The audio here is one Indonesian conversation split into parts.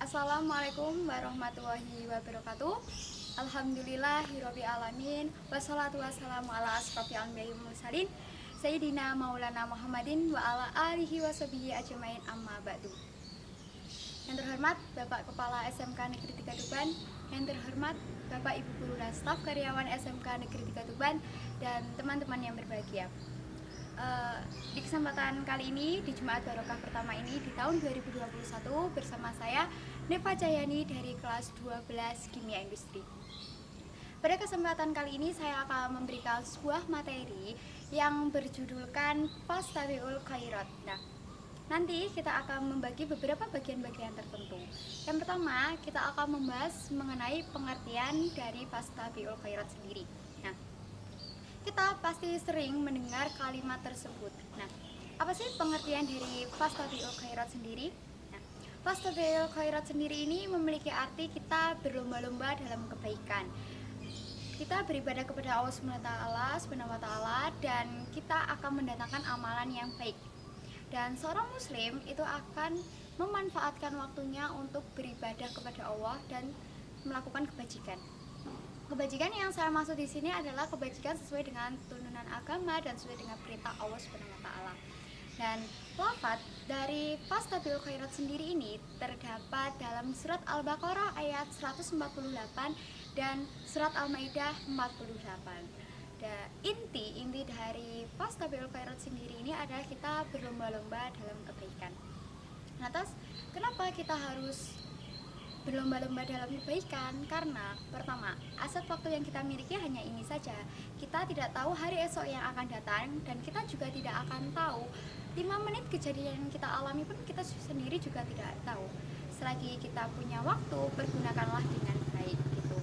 Assalamualaikum warahmatullahi wabarakatuh. Alhamdulillahirabbil alamin. Wassalatu wassalamu ala asrofil anbiya'i wal mursalin Sayyidina Maulana Muhammadin wa ala alihi washabihi ajmain, amma ba'du. Yang terhormat Bapak Kepala SMK Negeri 3 Tuban, yang terhormat Bapak Ibu Guru dan staf karyawan SMK Negeri 3 Tuban, dan teman-teman yang berbahagia. Di kesempatan kali ini, di Jumat Barokah pertama ini di tahun 2021, bersama saya Neva Jayani dari kelas 12 Kimia Industri. Pada kesempatan kali ini saya akan memberikan sebuah materi yang berjudulkan Fastabiqul Khairat. Nah, nanti kita akan membagi beberapa bagian-bagian tertentu. Yang pertama, kita akan membahas mengenai pengertian dari Fastabiqul Khairat sendiri. Nah, kita pasti sering mendengar kalimat tersebut. Nah, apa sih pengertian dari Fastabiqul Khairat sendiri? Nah, Fastabiqul Khairat sendiri ini memiliki arti kita berlomba-lomba dalam kebaikan. Kita beribadah kepada Allah SWT dan kita akan mendatangkan amalan yang baik. Dan seorang muslim itu akan memanfaatkan waktunya untuk beribadah kepada Allah dan melakukan kebajikan. Kebajikan yang saya maksud di sini adalah kebajikan sesuai dengan tuntunan agama dan sesuai dengan perintah Allah SWT. Dan lafaz dari Fastabiqul Khairat sendiri ini terdapat dalam surat Al-Baqarah ayat 148 dan surat Al-Maidah 48. Dan inti dari Fastabiqul Khairat sendiri ini adalah kita berlomba-lomba dalam kebaikan. Nah, terus kenapa kita harus berlomba-lomba dalam kebaikan? Karena pertama, aset waktu yang kita miliki hanya ini saja. Kita tidak tahu hari esok yang akan datang, dan kita juga tidak akan tahu 5 menit kejadian yang kita alami pun kita sendiri juga tidak tahu. Selagi kita punya waktu, pergunakanlah dengan baik gitu.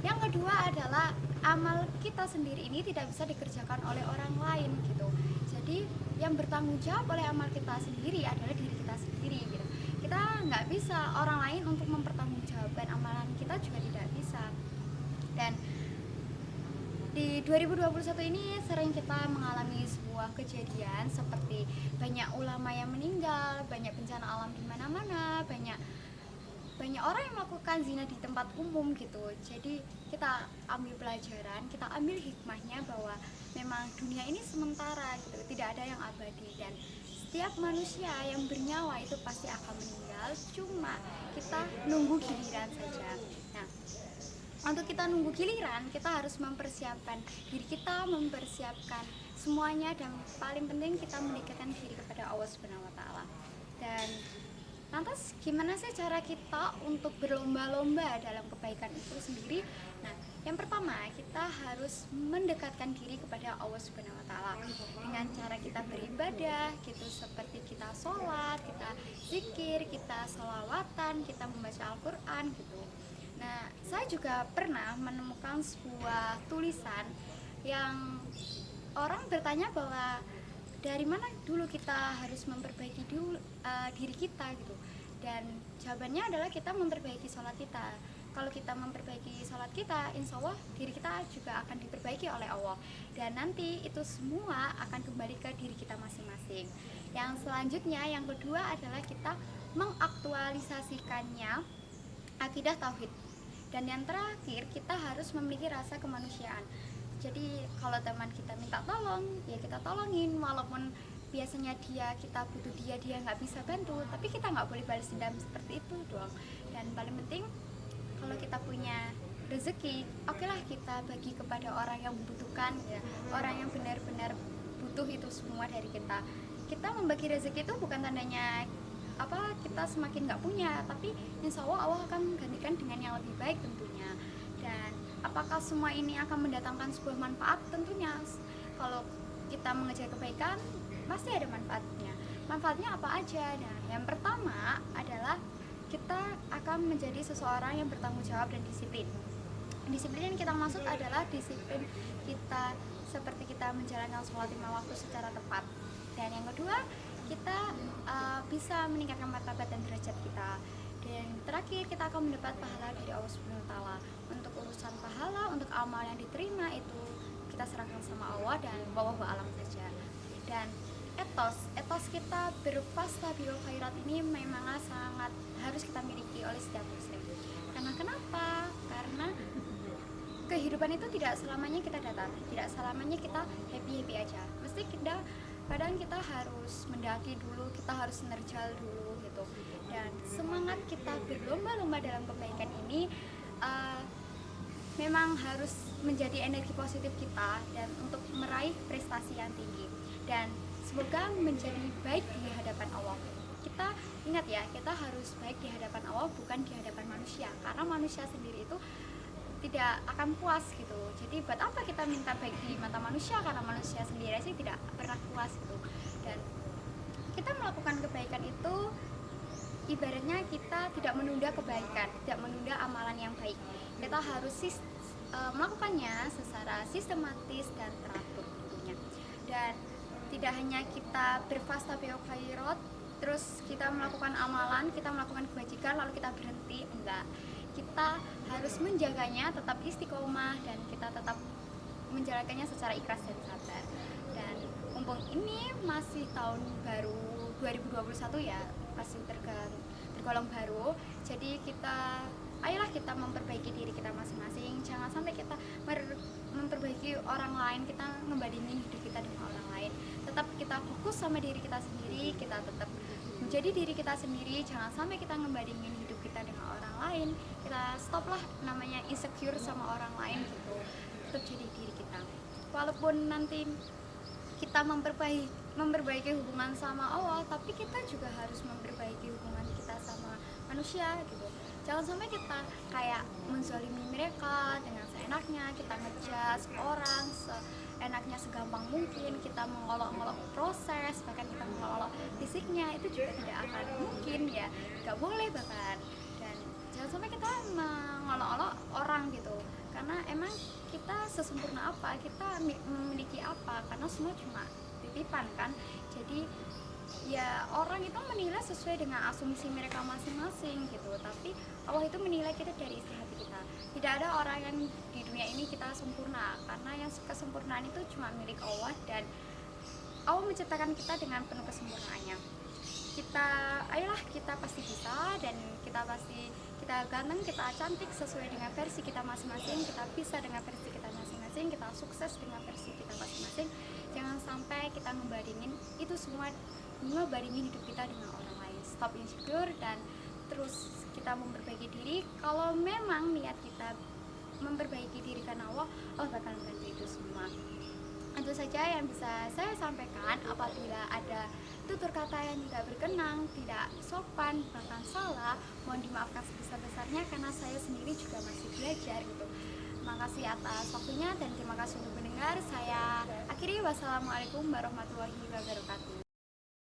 Yang kedua adalah amal kita sendiri ini tidak bisa dikerjakan oleh orang lain gitu. Jadi yang bertanggung jawab oleh amal kita sendiri adalah diri kita sendiri gitu. Kita nggak bisa orang lain untuk mempertanggungjawabkan amalan kita, juga tidak bisa. Dan di 2021 ini sering kita mengalami sebuah kejadian seperti banyak ulama yang meninggal, banyak bencana alam di mana-mana, banyak orang yang melakukan zina di tempat umum gitu. Jadi kita ambil pelajaran, kita ambil hikmahnya bahwa memang dunia ini sementara gitu, tidak ada yang abadi, dan setiap manusia yang bernyawa itu pasti akan meninggal, cuma kita nunggu giliran saja. Nah, untuk kita nunggu giliran, kita harus mempersiapkan diri kita, mempersiapkan semuanya, dan paling penting kita mendekatkan diri kepada Allah SWT. Dan lantas gimana sih cara kita untuk berlomba-lomba dalam kebaikan itu sendiri? Nah, yang pertama, kita harus mendekatkan diri kepada Allah SWT dengan cara kita beribadah gitu, seperti kita sholat, kita zikir, kita sholawatan, kita membaca Al-Quran gitu. Nah, saya juga pernah menemukan sebuah tulisan yang orang bertanya bahwa dari mana dulu kita harus memperbaiki diri kita gitu. Dan jawabannya adalah kita memperbaiki sholat kita. Kalau kita memperbaiki sholat kita, insya Allah diri kita juga akan diperbaiki oleh Allah. Dan nanti itu semua akan kembali ke diri kita masing-masing. Yang selanjutnya, yang kedua adalah kita mengaktualisasikannya akidah tauhid. Dan yang terakhir, kita harus memiliki rasa kemanusiaan. Jadi kalau teman kita minta tolong, ya kita tolongin, walaupun biasanya kita butuh dia nggak bisa bantu, tapi kita nggak boleh balas dendam seperti itu doang. Dan paling penting, kalau kita punya rezeki, okelah kita bagi kepada orang yang membutuhkan ya, orang yang benar-benar butuh itu semua dari kita. Kita membagi rezeki itu bukan tandanya kita semakin nggak punya, tapi insya Allah akan menggantikan dengan yang lebih baik tentunya. Dan apakah semua ini akan mendatangkan sebuah manfaat? Tentunya kalau kita mengejar kebaikan pasti ada manfaatnya. Manfaatnya apa aja? Nah, yang pertama adalah kita akan menjadi seseorang yang bertanggung jawab dan disiplin. Disiplin yang kita maksud adalah disiplin kita seperti kita menjalankan sholat 5 waktu secara tepat. Dan yang kedua, kita bisa meningkatkan martabat dan derajat kita. Dan terakhir, kita akan mendapat pahala dari Allah SWT. Untuk urusan pahala, untuk amal yang diterima itu kita serahkan sama Allah, dan wallahu a'lam saja. Dan etos kita berfastabiqul khairat ini memang sangat harus kita miliki oleh setiap muslim. Karena kenapa? Karena kehidupan itu tidak selamanya kita datar, tidak selamanya kita happy aja. Mesti kadang kita harus mendaki dulu, kita harus nerjal dulu gitu. Dan semangat kita berlomba-lomba dalam kebaikan ini memang harus menjadi energi positif kita dan untuk meraih prestasi yang tinggi, dan semoga menjadi baik di hadapan Allah. Kita ingat ya, kita harus baik di hadapan Allah, bukan di hadapan manusia, karena manusia sendiri itu tidak akan puas gitu. Jadi buat apa kita minta baik di mata manusia, karena manusia sendiri sih tidak pernah puas gitu. Dan kita melakukan kebaikan itu ibaratnya kita tidak menunda kebaikan, tidak menunda amalan yang baik. Kita harus melakukannya secara sistematis dan teratur tentunya. Dan tidak hanya kita berfastabiqul khairat, terus kita melakukan amalan, kita melakukan kebajikan lalu kita berhenti, enggak. Kita harus menjaganya tetap istiqomah, dan kita tetap menjalankannya secara ikhlas dan sabar. Dan mumpung ini masih tahun baru 2021 ya, masih tergolong baru, jadi ayolah kita memperbaiki diri kita masing-masing. Jangan sampai kita memperbaiki orang lain, kita ngebandingin hidup kita dengan orang lain. Tetap kita fokus sama diri kita sendiri, kita tetap menjadi diri kita sendiri. Jangan sampai kita ngebandingin hidup kita dengan orang lain. Kita stoplah namanya insecure sama orang lain gitu. Tetap jadi diri kita. Walaupun nanti kita memperbaiki hubungan sama Allah, tapi kita juga harus memperbaiki hubungan kita sama manusia gitu. Jangan sampai kita kayak menzalimi mereka dengan seenaknya, kita ngejudge orang seenaknya, segampang mungkin kita mengolok-olok proses, bahkan kita mengolok fisiknya, itu juga tidak akan mungkin ya, nggak boleh bahkan. Dan jangan sampai kita mengolok-olok orang gitu, karena emang kita sesempurna apa, kita memiliki apa, karena semua cuma titipan kan. Jadi ya orang itu menilai sesuai dengan asumsi mereka masing-masing gitu, tapi Allah itu menilai kita dari isi hati kita. Tidak ada orang yang di dunia ini kita sempurna, karena yang kesempurnaan itu cuma milik Allah, dan Allah menciptakan kita dengan penuh kesempurnaannya. Ayolah kita pasti bisa, dan kita ganteng, kita cantik sesuai dengan versi kita masing-masing, kita bisa dengan versi kita masing-masing, kita sukses dengan versi kita masing-masing. Jangan sampai kita ngebandingin itu semua, ngebandingin hidup kita dengan orang lain. Stop insecure dan terus kita memperbaiki diri. Kalau memang niat kita memperbaiki diri karena Allah, Allah bakal membantu itu semua. Itu saja yang bisa saya sampaikan. Apabila ada tutur kata yang tidak berkenan, tidak sopan, bahkan salah, mohon dimaafkan sebesar-besarnya, karena saya sendiri juga masih belajar gitu. Terima kasih atas waktunya dan terima kasih untuk mendengar. Saya akhiri, wassalamualaikum warahmatullahi wabarakatuh.